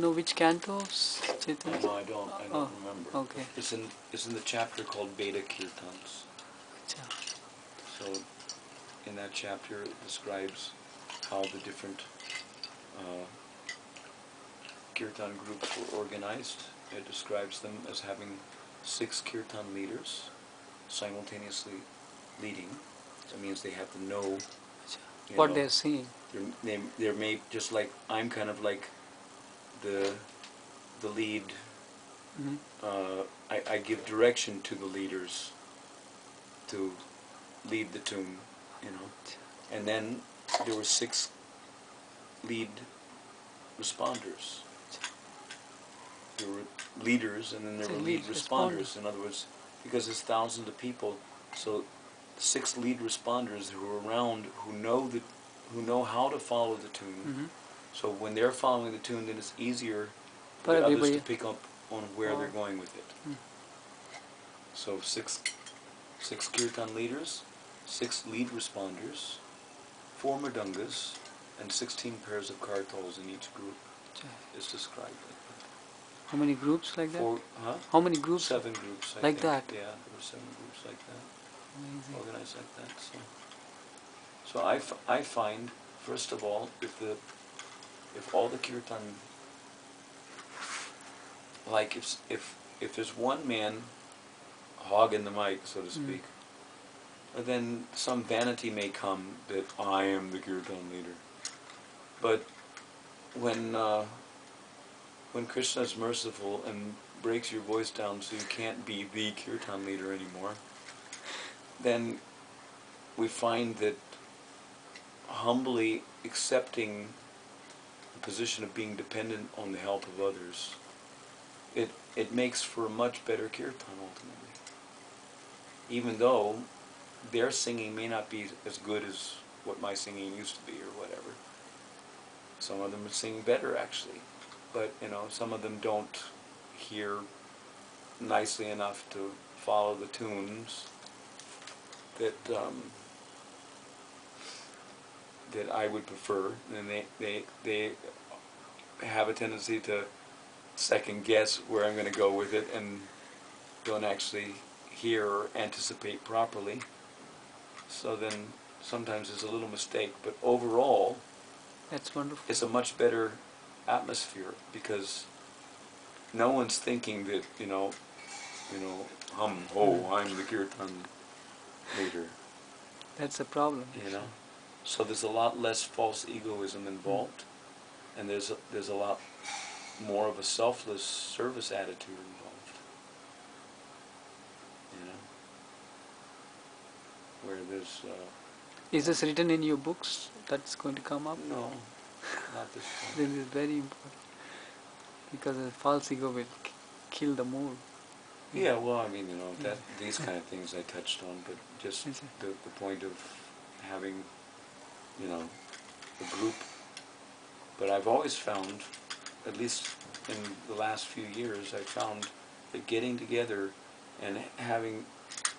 know which cantos, Chaitanya? No, I don't remember. Okay. It's in the chapter called Beta Kirtans. Acha. So in that chapter it describes how the different kirtan groups were organized. It describes them as having 6 kirtan leaders simultaneously leading. That means they have to know What they're singing. They're made just like I'm kind of like the lead. I give direction to the leaders to lead the tune, and then there were 6 lead responders. There were leaders, and then there were lead responders. In other words, because there's thousands of people, so 6 lead responders who are around who know how to follow the tune. So when they're following the tune, then it's easier for the others to pick up on where they're going with it. So 6 kirtan leaders, 6 lead responders, 4 mridungas, and 16 pairs of kartals in each group is described like that. How many groups like that? How many groups? 7 groups. I think. That? Yeah, there were 7 groups like that. Amazing. Organized like that. So I find, first of all, if all the kirtan, like if there's one man hogging the mic, so to speak, then some vanity may come that I am the kirtan leader. But when Krishna is merciful and breaks your voice down so you can't be the kirtan leader anymore, then we find that humbly accepting the position of being dependent on the help of others, it makes for a much better kirtan ultimately. Even though their singing may not be as good as what my singing used to be or whatever. Some of them are singing better actually, but some of them don't hear nicely enough to follow the tunes that I would prefer, and they have a tendency to second guess where I'm going to go with it and don't actually hear or anticipate properly. So then sometimes there's a little mistake, but overall that's wonderful. It's a much better atmosphere because no one's thinking that hum ho, I'm the kirtan leader. That's a problem. So there's a lot less false egoism involved, and there's a lot more of a selfless service attitude involved. Where there's. Is this written in your books that's going to come up? No, not this time. This is very important because the false ego will kill the mood. Yeah, well, I mean, these kind of things I touched on, but just the point of having, a group. But I've always found, at least in the last few years, I've found that getting together and having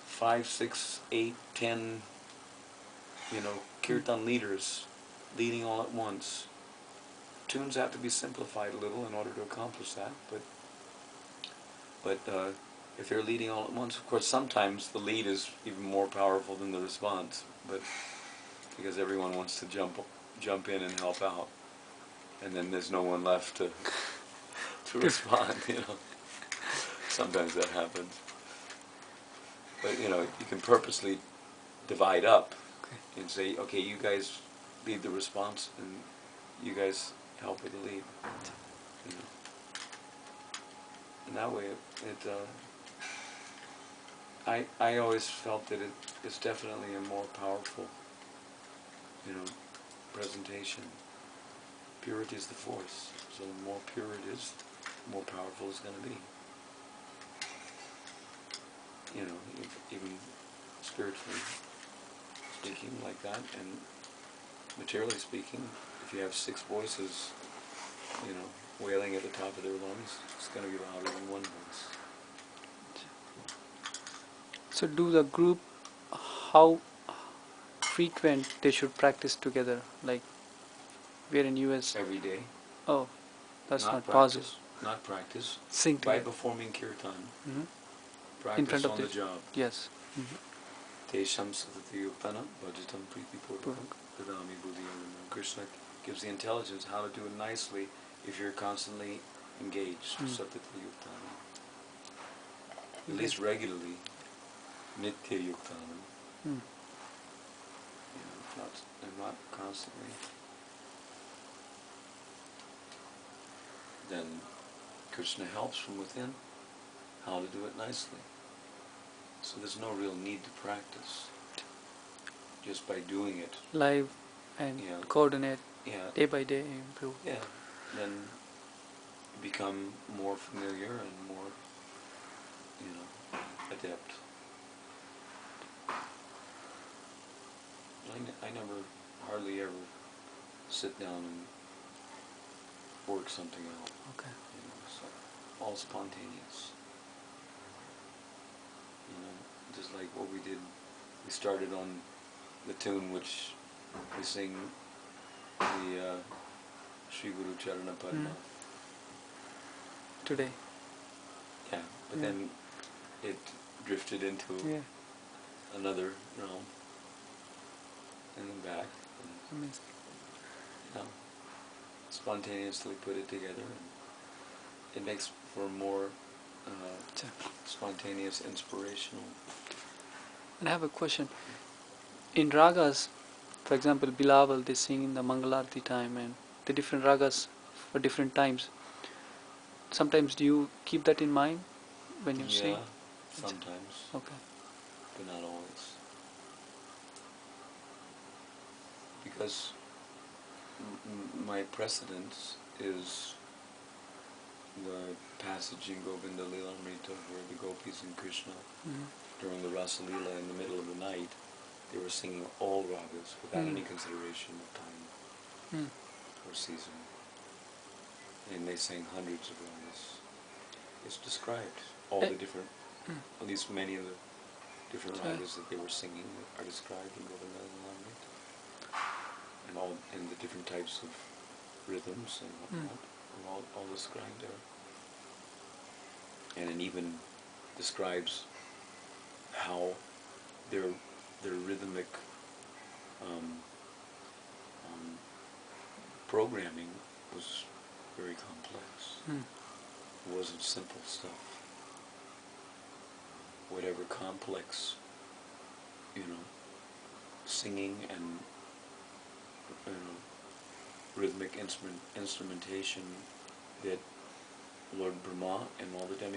5, 6, 8, 10, kirtan leaders leading all at once. Tunes have to be simplified a little in order to accomplish that, but if they're leading all at once, of course sometimes the lead is even more powerful than the response, but because everyone wants to jump in and help out, and then there's no one left to respond, Sometimes that happens. But you can purposely divide up and say, okay, you guys lead the response and you guys help with the lead. And that way I always felt that it's definitely a more powerful presentation. Purity is the force, so the more pure it is, the more powerful it's going to be. Even spiritually speaking like that, and materially speaking, if you have 6 voices, wailing at the top of their lungs, it's going to be louder than one voice. So do the group, how frequent they should practice together? Like we're in US. Every day. Oh, That's not practice, possible. not practice. Sing By together. performing kirtan, Mhm. practice In front of on the job. Yes. Tesham satati yuptana bhajatam priti purvakam dadami buddhi yogam. Krishna gives the intelligence how to do it nicely if you're constantly engaged. Satati yuptana. At least regularly. Nitya yuptana. Not constantly. Then Krishna helps from within how to do it nicely. So there's no real need to practice. Just by doing it. Live and coordinate day by day, improve. Yeah. Then you become more familiar and more, adept. I never, hardly ever sit down and work something out. Okay. So all spontaneous. Just like what we did. We started on the tune which we sing, the Sri Guru Charana Padma. Today. Yeah, but then it drifted into another realm, and then back. And, Amazing. Spontaneously put it together, and it makes for more spontaneous, inspirational. And I have a question. In ragas, for example, Bilawal, they sing in the Mangalarti time, and the different ragas for different times. Sometimes do you keep that in mind when you sing? Yeah, sometimes. Okay. But not always. Because my precedence is the passage in Govinda Lilamrita where the gopis and Krishna, during the Rasa Leela in the middle of the night, they were singing all ragas without any consideration of time or season. And they sang hundreds of ragas. It's described. All the different, at least many of the different ragas that they were singing are described in Govinda Lilamrita. And the different types of rhythms and whatnot are all described there. And it even describes how their rhythmic programming was very complex. It wasn't simple stuff. Whatever complex, singing and rhythmic instrumentation that Lord Brahma and all the demigods